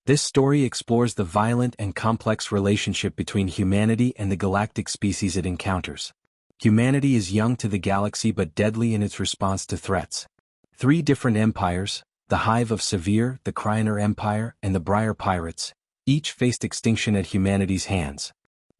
This story explores the violent and complex relationship between humanity and the galactic species it encounters. Humanity is young to the galaxy but deadly in its response to threats. 3 different empires, the Hive of Severe, the Kriener Empire, and the Briar Pirates, each faced extinction at humanity's hands.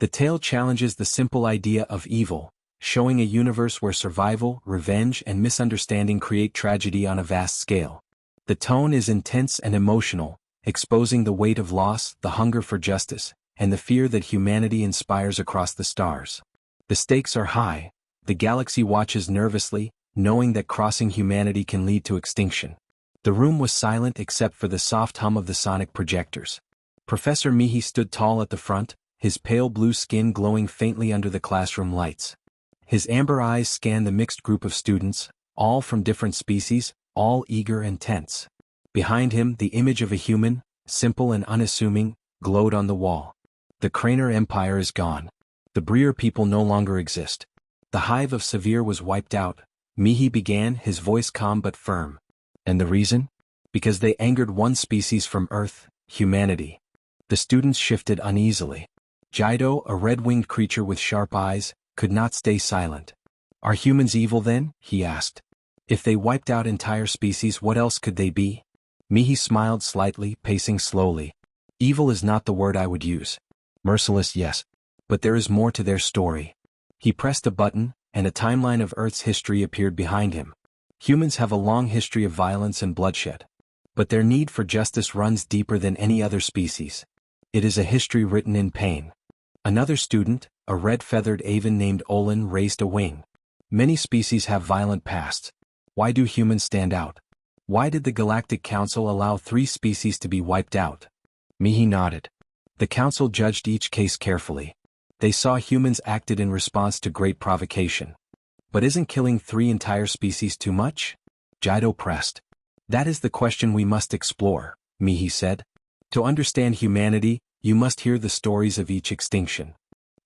The tale challenges the simple idea of evil, showing a universe where survival, revenge, and misunderstanding create tragedy on a vast scale. The tone is intense and emotional, exposing the weight of loss, the hunger for justice, and the fear that humanity inspires across the stars. The stakes are high. The galaxy watches nervously, knowing that crossing humanity can lead to extinction. The room was silent except for the soft hum of the sonic projectors. Professor Mihi stood tall at the front, his pale blue skin glowing faintly under the classroom lights. His amber eyes scanned the mixed group of students, all from different species, all eager and tense. Behind him, the image of a human, simple and unassuming, glowed on the wall. The Kriener Empire is gone. The Briar people no longer exist. The Hive of Severe was wiped out, Mihi began, his voice calm but firm. And the reason? Because they angered one species from Earth, humanity. The students shifted uneasily. Jido, a red-winged creature with sharp eyes, could not stay silent. Are humans evil then? He asked. If they wiped out entire species, what else could they be? Mihi smiled slightly, pacing slowly. Evil is not the word I would use. Merciless, yes. But there is more to their story. He pressed a button, and a timeline of Earth's history appeared behind him. Humans have a long history of violence and bloodshed. But their need for justice runs deeper than any other species. It is a history written in pain. Another student, a red-feathered aven named Olin, raised a wing. Many species have violent pasts. Why do humans stand out? Why did the Galactic Council allow 3 species to be wiped out? Mihi nodded. The council judged each case carefully. They saw humans acted in response to great provocation. But isn't killing 3 entire species too much? Jido pressed. That is the question we must explore, Mihi said. To understand humanity, you must hear the stories of each extinction.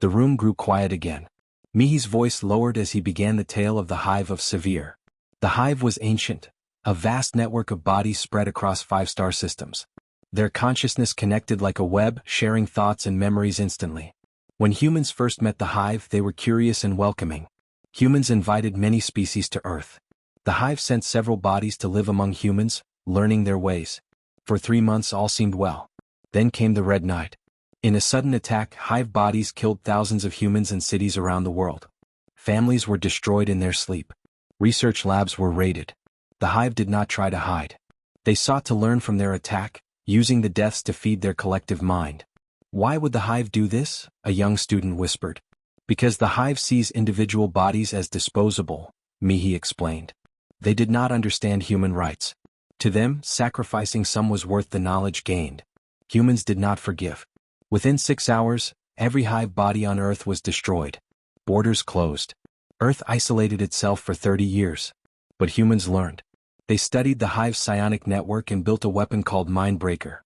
The room grew quiet again. Mihi's voice lowered as he began the tale of the Hive of Severe. The Hive was ancient, a vast network of bodies spread across 5 star systems. Their consciousness connected like a web, sharing thoughts and memories instantly. When humans first met the Hive, they were curious and welcoming. Humans invited many species to Earth. The Hive sent several bodies to live among humans, learning their ways. For 3 months all seemed well. Then came the Red Night. In a sudden attack, Hive bodies killed thousands of humans and cities around the world. Families were destroyed in their sleep. Research labs were raided. The Hive did not try to hide. They sought to learn from their attack, using the deaths to feed their collective mind. Why would the Hive do this? A young student whispered. Because the Hive sees individual bodies as disposable, Mihi explained. They did not understand human rights. To them, sacrificing some was worth the knowledge gained. Humans did not forgive. Within 6 hours, every Hive body on Earth was destroyed. Borders closed. Earth isolated itself for 30 years. But humans learned. They studied the Hive's psionic network and built a weapon called Mindbreaker.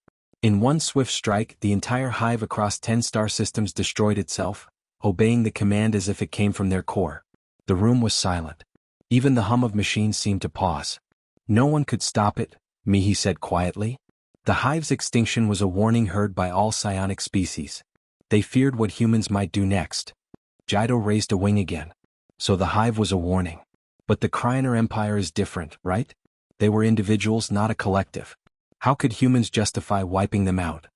In one swift strike, the entire Hive across 10 star systems destroyed itself, obeying the command as if it came from their core. The room was silent. Even the hum of machines seemed to pause. No one could stop it, Mihi said quietly. The Hive's extinction was a warning heard by all psionic species. They feared what humans might do next. Jido raised a wing again. So the Hive was a warning. But the Kriener Empire is different, right? They were individuals, not a collective. How could humans justify wiping them out?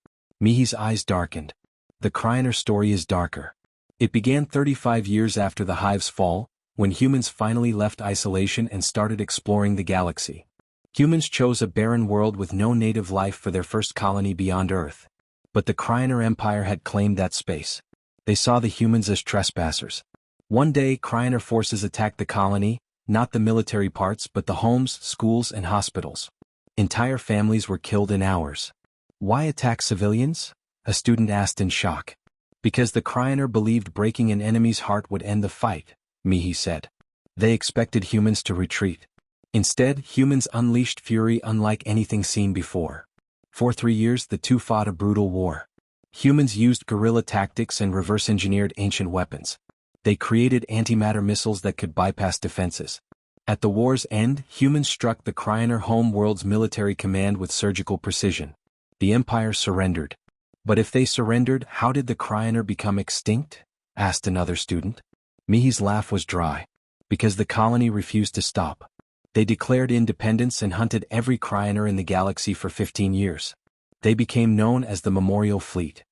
Mihi's eyes darkened. The Kriener story is darker. It began 35 years after the Hive's fall, when humans finally left isolation and started exploring the galaxy. Humans chose a barren world with no native life for their first colony beyond Earth. But the Kriener Empire had claimed that space. They saw the humans as trespassers. One day, Kriener forces attacked the colony, not the military parts but the homes, schools, and hospitals. Entire families were killed in hours. Why attack civilians? A student asked in shock. Because the Kriener believed breaking an enemy's heart would end the fight, Mihi said. They expected humans to retreat. Instead, humans unleashed fury unlike anything seen before. For 3 years, the two fought a brutal war. Humans used guerrilla tactics and reverse-engineered ancient weapons. They created antimatter missiles that could bypass defenses. At the war's end, humans struck the Kriener home world's military command with surgical precision. The Empire surrendered. But if they surrendered, how did the Cryoner become extinct? Asked another student. Mihi's laugh was dry. Because the colony refused to stop. They declared independence and hunted every Cryoner in the galaxy for 15 years. They became known as the Memorial Fleet.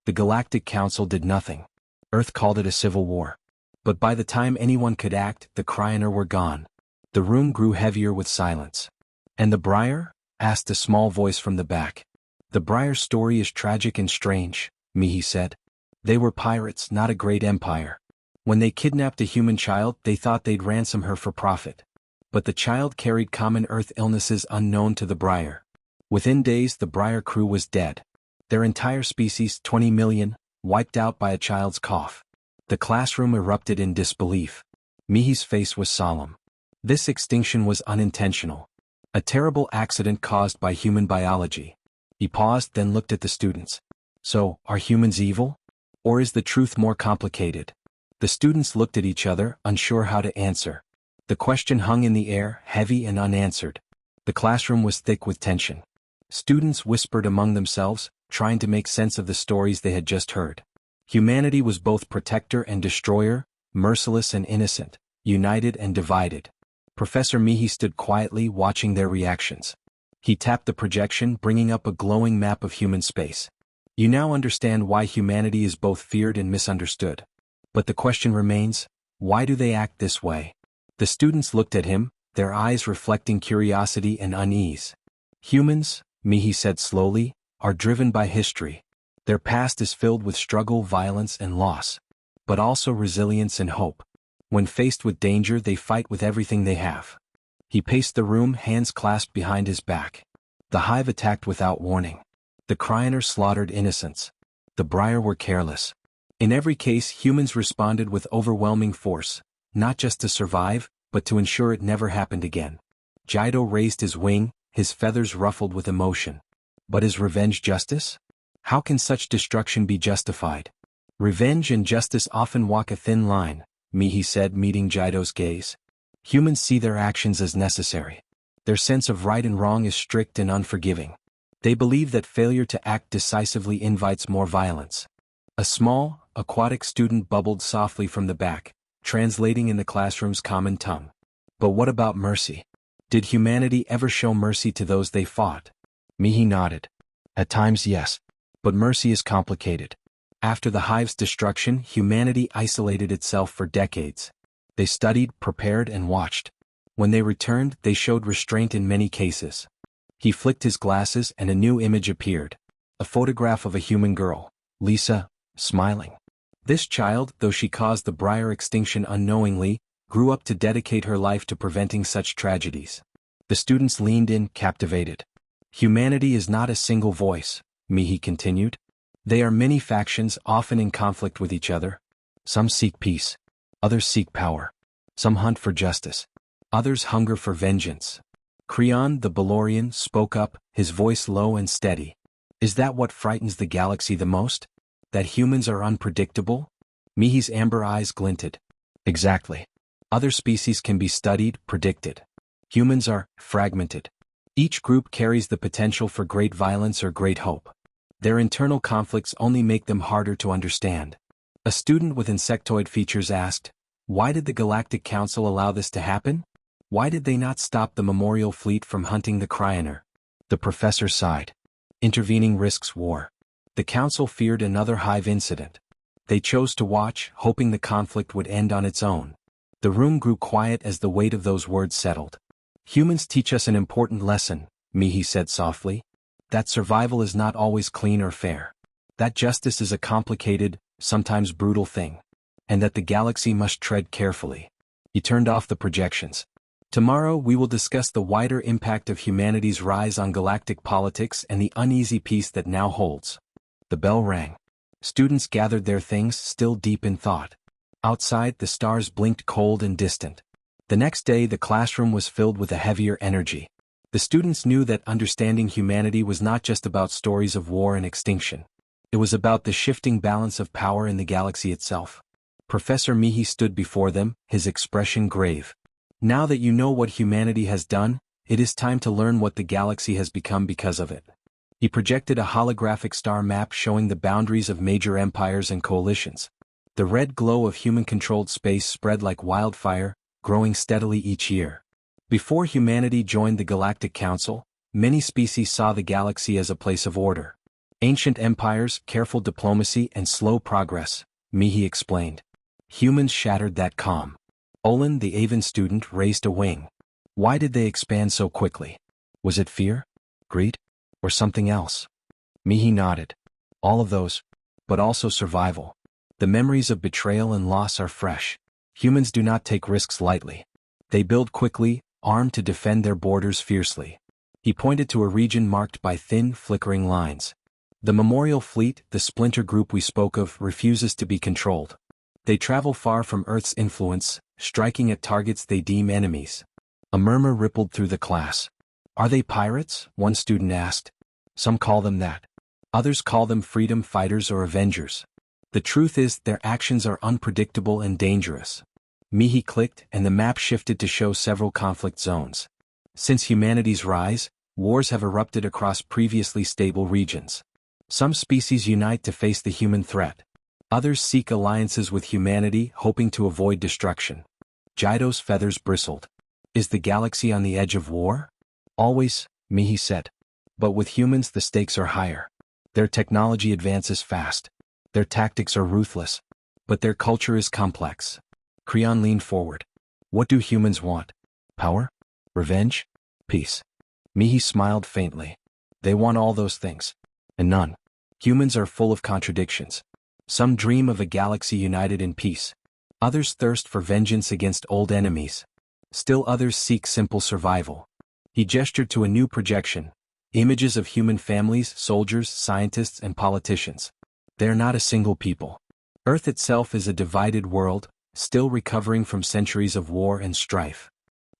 The Galactic Council did nothing. Earth called it a civil war. But by the time anyone could act, the Cryoner were gone. The room grew heavier with silence. And the Briar? Asked a small voice from the back. The Briar's story is tragic and strange, Mihi said. They were pirates, not a great empire. When they kidnapped a human child, they thought they'd ransom her for profit. But the child carried common Earth illnesses unknown to the Briar. Within days, the Briar crew was dead. Their entire species, 20 million, wiped out by a child's cough. The classroom erupted in disbelief. Mihi's face was solemn. This extinction was unintentional. A terrible accident caused by human biology. He paused, then looked at the students. So, are humans evil? Or is the truth more complicated? The students looked at each other, unsure how to answer. The question hung in the air, heavy and unanswered. The classroom was thick with tension. Students whispered among themselves, trying to make sense of the stories they had just heard. Humanity was both protector and destroyer, merciless and innocent, united and divided. Professor Mihi stood quietly, watching their reactions. He tapped the projection, bringing up a glowing map of human space. You now understand why humanity is both feared and misunderstood. But the question remains, why do they act this way? The students looked at him, their eyes reflecting curiosity and unease. Humans, Mihi said slowly, are driven by history. Their past is filled with struggle, violence, and loss. But also resilience and hope. When faced with danger, they fight with everything they have. He paced the room, hands clasped behind his back. The hive attacked without warning. The Cryoner slaughtered innocents. The Briar were careless. In every case, humans responded with overwhelming force, not just to survive, but to ensure it never happened again. Jido raised his wing, his feathers ruffled with emotion. But is revenge justice? How can such destruction be justified? Revenge and justice often walk a thin line, Mihi said, meeting Jido's gaze. Humans see their actions as necessary. Their sense of right and wrong is strict and unforgiving. They believe that failure to act decisively invites more violence. A small, aquatic student bubbled softly from the back, translating in the classroom's common tongue. But what about mercy? Did humanity ever show mercy to those they fought? Mihi nodded. At times, yes. But mercy is complicated. After the hive's destruction, humanity isolated itself for decades. They studied, prepared, and watched. When they returned, they showed restraint in many cases. He flicked his glasses and a new image appeared. A photograph of a human girl, Lisa, smiling. This child, though she caused the Briar extinction unknowingly, grew up to dedicate her life to preventing such tragedies. The students leaned in, captivated. Humanity is not a single voice, Mihi continued. They are many factions, often in conflict with each other. Some seek peace. Others seek power. Some hunt for justice. Others hunger for vengeance. Creon the Balorian spoke up, his voice low and steady. Is that what frightens the galaxy the most? That humans are unpredictable? Mihi's amber eyes glinted. Exactly. Other species can be studied, predicted. Humans are fragmented. Each group carries the potential for great violence or great hope. Their internal conflicts only make them harder to understand. A student with insectoid features asked, why did the Galactic Council allow this to happen? Why did they not stop the Memorial Fleet from hunting the Cryoner? The professor sighed. Intervening risks war. The Council feared another hive incident. They chose to watch, hoping the conflict would end on its own. The room grew quiet as the weight of those words settled. Humans teach us an important lesson, Mihi said softly. That survival is not always clean or fair. That justice is a complicated, sometimes brutal thing. And that the galaxy must tread carefully. He turned off the projections. Tomorrow we will discuss the wider impact of humanity's rise on galactic politics and the uneasy peace that now holds. The bell rang. Students gathered their things, still deep in thought. Outside, the stars blinked cold and distant. The next day, the classroom was filled with a heavier energy. The students knew that understanding humanity was not just about stories of war and extinction. It was about the shifting balance of power in the galaxy itself. Professor Mihi stood before them, his expression grave. Now that you know what humanity has done, it is time to learn what the galaxy has become because of it. He projected a holographic star map showing the boundaries of major empires and coalitions. The red glow of human-controlled space spread like wildfire, growing steadily each year. Before humanity joined the Galactic Council, many species saw the galaxy as a place of order. Ancient empires, careful diplomacy, and slow progress, Mihi explained. Humans shattered that calm. Olin, the Avon student, raised a wing. Why did they expand so quickly? Was it fear? Greed? Or something else? Mihi nodded. All of those, but also survival. The memories of betrayal and loss are fresh. Humans do not take risks lightly. They build quickly, armed to defend their borders fiercely. He pointed to a region marked by thin, flickering lines. The Memorial Fleet, the splinter group we spoke of, refuses to be controlled. They travel far from Earth's influence, striking at targets they deem enemies. A murmur rippled through the class. Are they pirates? One student asked. Some call them that. Others call them freedom fighters or avengers. The truth is, their actions are unpredictable and dangerous. Mihi clicked, and the map shifted to show several conflict zones. Since humanity's rise, wars have erupted across previously stable regions. Some species unite to face the human threat. Others seek alliances with humanity, hoping to avoid destruction. Jido's feathers bristled. Is the galaxy on the edge of war? Always, Mihi said. But with humans the stakes are higher. Their technology advances fast. Their tactics are ruthless. But their culture is complex. Creon leaned forward. What do humans want? Power? Revenge? Peace? Mihi smiled faintly. They want all those things. And none. Humans are full of contradictions. Some dream of a galaxy united in peace. Others thirst for vengeance against old enemies. Still others seek simple survival. He gestured to a new projection. Images of human families, soldiers, scientists, and politicians. They are not a single people. Earth itself is a divided world, still recovering from centuries of war and strife.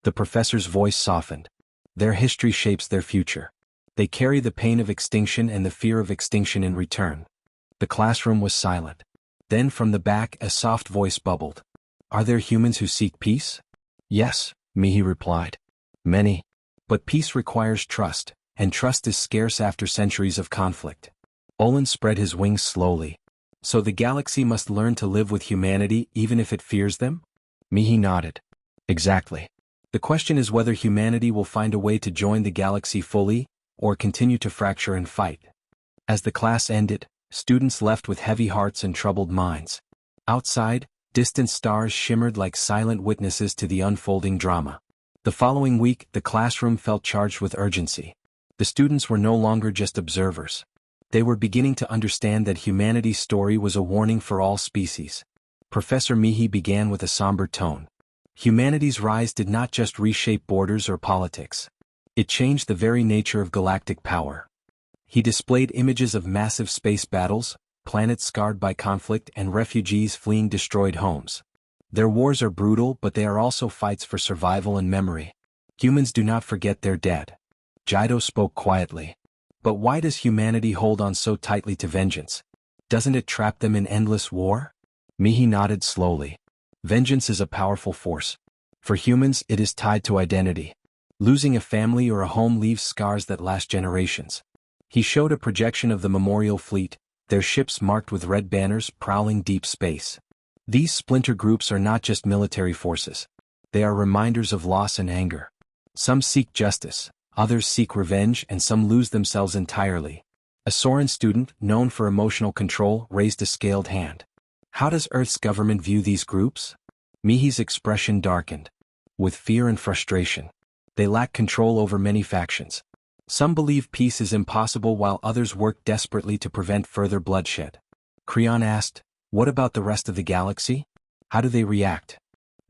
The professor's voice softened. Their history shapes their future. They carry the pain of extinction and the fear of extinction in return. The classroom was silent. Then from the back a soft voice bubbled. Are there humans who seek peace? Yes, Mihi replied. Many. But peace requires trust, and trust is scarce after centuries of conflict. Olin spread his wings slowly. So the galaxy must learn to live with humanity even if it fears them? Mihi nodded. Exactly. The question is whether humanity will find a way to join the galaxy fully, or continue to fracture and fight. As the class ended, students left with heavy hearts and troubled minds. Outside, distant stars shimmered like silent witnesses to the unfolding drama. The following week, the classroom felt charged with urgency. The students were no longer just observers. They were beginning to understand that humanity's story was a warning for all species. Professor Mihi began with a somber tone. Humanity's rise did not just reshape borders or politics. It changed the very nature of galactic power. He displayed images of massive space battles, planets scarred by conflict, and refugees fleeing destroyed homes. Their wars are brutal, but they are also fights for survival and memory. Humans do not forget their dead. Jido spoke quietly. But why does humanity hold on so tightly to vengeance? Doesn't it trap them in endless war? Mihi nodded slowly. Vengeance is a powerful force. For humans, it is tied to identity. Losing a family or a home leaves scars that last generations. He showed a projection of the Memorial Fleet, their ships marked with red banners prowling deep space. These splinter groups are not just military forces. They are reminders of loss and anger. Some seek justice, others seek revenge, and some lose themselves entirely. A Soren student, known for emotional control, raised a scaled hand. How does Earth's government view these groups? Mihi's expression darkened. With fear and frustration. They lack control over many factions. Some believe peace is impossible while others work desperately to prevent further bloodshed. Creon asked, what about the rest of the galaxy? How do they react?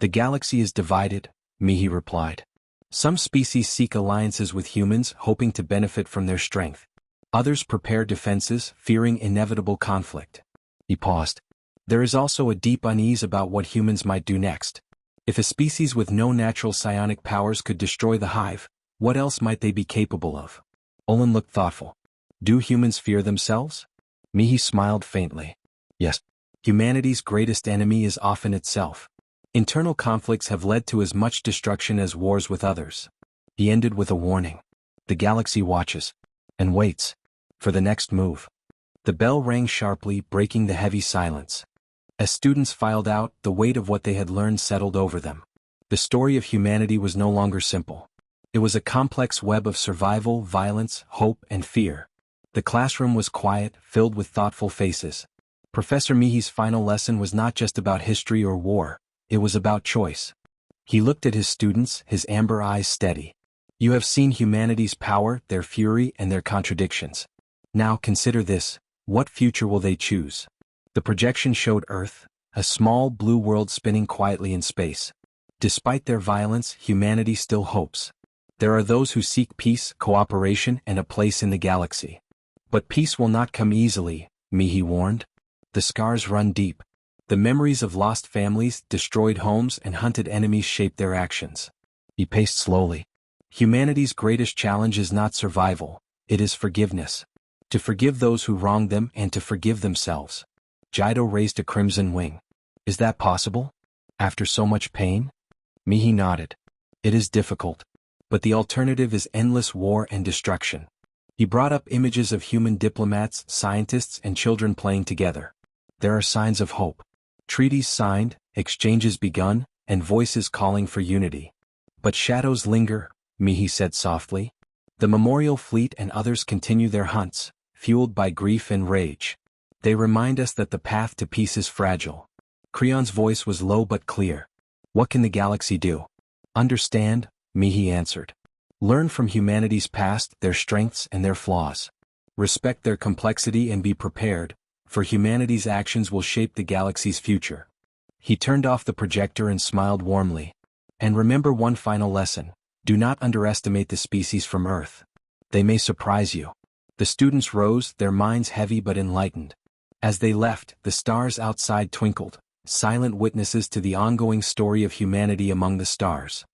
The galaxy is divided, Mihi replied. Some species seek alliances with humans, hoping to benefit from their strength. Others prepare defenses, fearing inevitable conflict. He paused. There is also a deep unease about what humans might do next. If a species with no natural psionic powers could destroy the hive, what else might they be capable of? Olin looked thoughtful. Do humans fear themselves? Mihi smiled faintly. Yes. Humanity's greatest enemy is often itself. Internal conflicts have led to as much destruction as wars with others. He ended with a warning. The galaxy watches. And waits. for the next move. The bell rang sharply, breaking the heavy silence. As students filed out, the weight of what they had learned settled over them. The story of humanity was no longer simple. It was a complex web of survival, violence, hope, and fear. The classroom was quiet, filled with thoughtful faces. Professor Mihi's final lesson was not just about history or war, it was about choice. He looked at his students, his amber eyes steady. You have seen humanity's power, their fury, and their contradictions. Now consider this, what future will they choose? The projection showed Earth, a small blue world spinning quietly in space. Despite their violence, humanity still hopes. There are those who seek peace, cooperation, and a place in the galaxy. But peace will not come easily, Mihi warned. The scars run deep. The memories of lost families, destroyed homes, and hunted enemies shape their actions. He paced slowly. Humanity's greatest challenge is not survival, it is forgiveness. To forgive those who wronged them and to forgive themselves. Jaido raised a crimson wing. Is that possible? After so much pain? Mihi nodded. It is difficult. But the alternative is endless war and destruction. He brought up images of human diplomats, scientists, and children playing together. There are signs of hope. Treaties signed, exchanges begun, and voices calling for unity. But shadows linger, Mihi said softly. The memorial fleet and others continue their hunts, fueled by grief and rage. They remind us that the path to peace is fragile. Creon's voice was low but clear. What can the galaxy do? Understand, Mihi answered. Learn from humanity's past, their strengths and their flaws. Respect their complexity and be prepared, for humanity's actions will shape the galaxy's future. He turned off the projector and smiled warmly. And remember one final lesson, do not underestimate the species from Earth. They may surprise you. The students rose, their minds heavy but enlightened. As they left, the stars outside twinkled, silent witnesses to the ongoing story of humanity among the stars.